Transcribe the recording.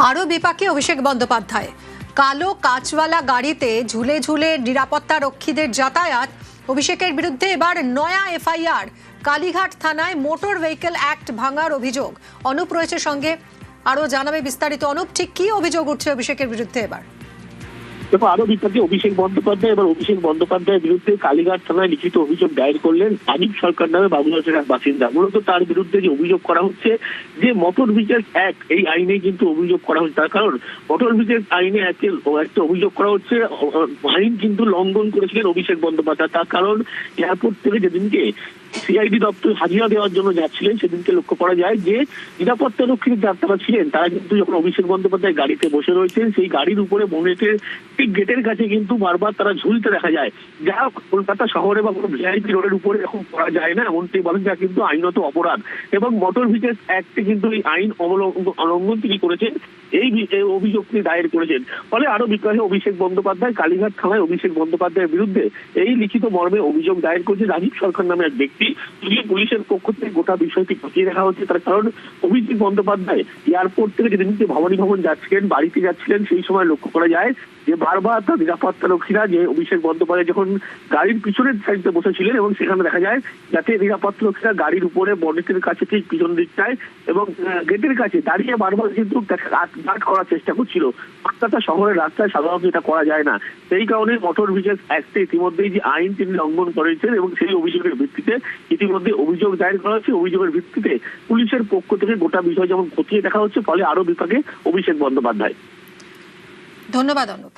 আরও বিপাকে অভিষেক বন্দ্যোপাধ্যায়। কালো কাঁচওয়ালা গাড়িতে ঝুলে ঝুলে নিরাপত্তা রক্ষীদের যাতায়াত। অভিষেকের বিরুদ্ধে এবার নয়া এফআইআর। কালীঘাট থানায় মোটর ভেহিকল অ্যাক্ট ভাঙার অভিযোগ। অনুপ রয়েছে সঙ্গে, আরো জানাবে বিস্তারিত। অনুপ, ঠিক কি অভিযোগ উঠছে অভিষেকের বিরুদ্ধে এবার? দেখো, আরো বিপাকে অভিষেক বন্দ্যোপাধ্যায়। এবার অভিষেক বন্দ্যোপাধ্যায়ের বিরুদ্ধে কালীঘাট থানায় লিখিত অভিযোগ দায়ের করলেন রাজীব সরকার নামে বাবুঘাটের এক বাসিন্দা। মূলত তার বিরুদ্ধে যে অভিযোগ করা হচ্ছে, যে মোটর ভেহিকল অ্যাক্ট এই আইনে কিন্তু অভিযোগ করা হচ্ছে। তার কারণ মোটর ভেহিকল আইনে একটা অভিযোগ করা হচ্ছে, আইন কিন্তু লঙ্ঘন করেছিলেন অভিষেক বন্দ্যোপাধ্যায়। তার কারণ এয়ারপোর্ট থেকে যেদিনকে সিআইডি দপ্তর হাজিরা দেওয়ার জন্য যাচ্ছিলেন, সেদিনকে লক্ষ্য করা যায় যে নিরাপত্তা রক্ষী যারা ছিলেন তারা কিন্তু যখন অভিষেক বন্দ্যোপাধ্যায় গাড়িতে বসে রয়েছেন, সেই গাড়ির উপরে বনেটের ঠিক গেটের কাছে কিন্তু বারবার তারা ঝুলতে দেখা যায়। যা কলকাতা শহরে বা কোনো ভিআইপি রোডের উপরে এখন করা যায় না, এমনটি বলেন, যা কিন্তু আইনত অপরাধ। এবং মোটর ভেহিকল অ্যাক্টে কিন্তু এই আইন অবলম্বন তিনি করেছেন, এই অভিযোগ তিনি দায়ের করেছেন। ফলে আরো বিকাশে অভিষেক বন্দ্যোপাধ্যায় কালীঘাট থানায় অভিষেক বন্দ্যোপাধ্যায়ের বিরুদ্ধে এই লিখিত মর্মে অভিযোগ দায়ের করেছে রাজীব সরকার নামে এক ব্যক্তি। পুলিশের পক্ষ থেকে গোটা বিষয়টি খতিয়ে দেখা হচ্ছে। তার কারণ অভিষেক বন্দ্যোপাধ্যায় এয়ারপোর্ট থেকে যেদিনকে ভবানী ভবন যাচ্ছিলেন, বাড়িতে যাচ্ছিলেন, সেই সময় লক্ষ্য করা যায় যে বারবার তার নিরাপত্তা রক্ষীরা, যে অভিষেক বন্দ্যোপাধ্যায় যখন গাড়ির পিছনের সাইডে বসেছিলেন এবং সেখানে দেখা যায় যাতে নিরাপত্তা রক্ষীরা গাড়ির উপরে বনেটের কাছে ঠিক পিছন দিকটায় এবং গেটের কাছে দাঁড়িয়ে বারবার কিন্তু গার্ড করার চেষ্টা করছিল। কলকাতা শহরের রাস্তায় সাধারণত এটা করা যায় না। সেই কারণে মোটর ভেহিকল অ্যাক্টে ইতিমধ্যেই যে আইন তিনি লঙ্ঘন করেছেন এবং সেই অভিযোগের ভিত্তিতে ইতিমধ্যে অভিযোগ দায়ের করা হচ্ছে। অভিযোগের ভিত্তিতে পুলিশের পক্ষ থেকে গোটা বিষয় যেমন খতিয়ে দেখা হচ্ছে, ফলে আরো বিপাকে অভিষেক বন্দ্যোপাধ্যায়। ধন্যবাদ অনুপ।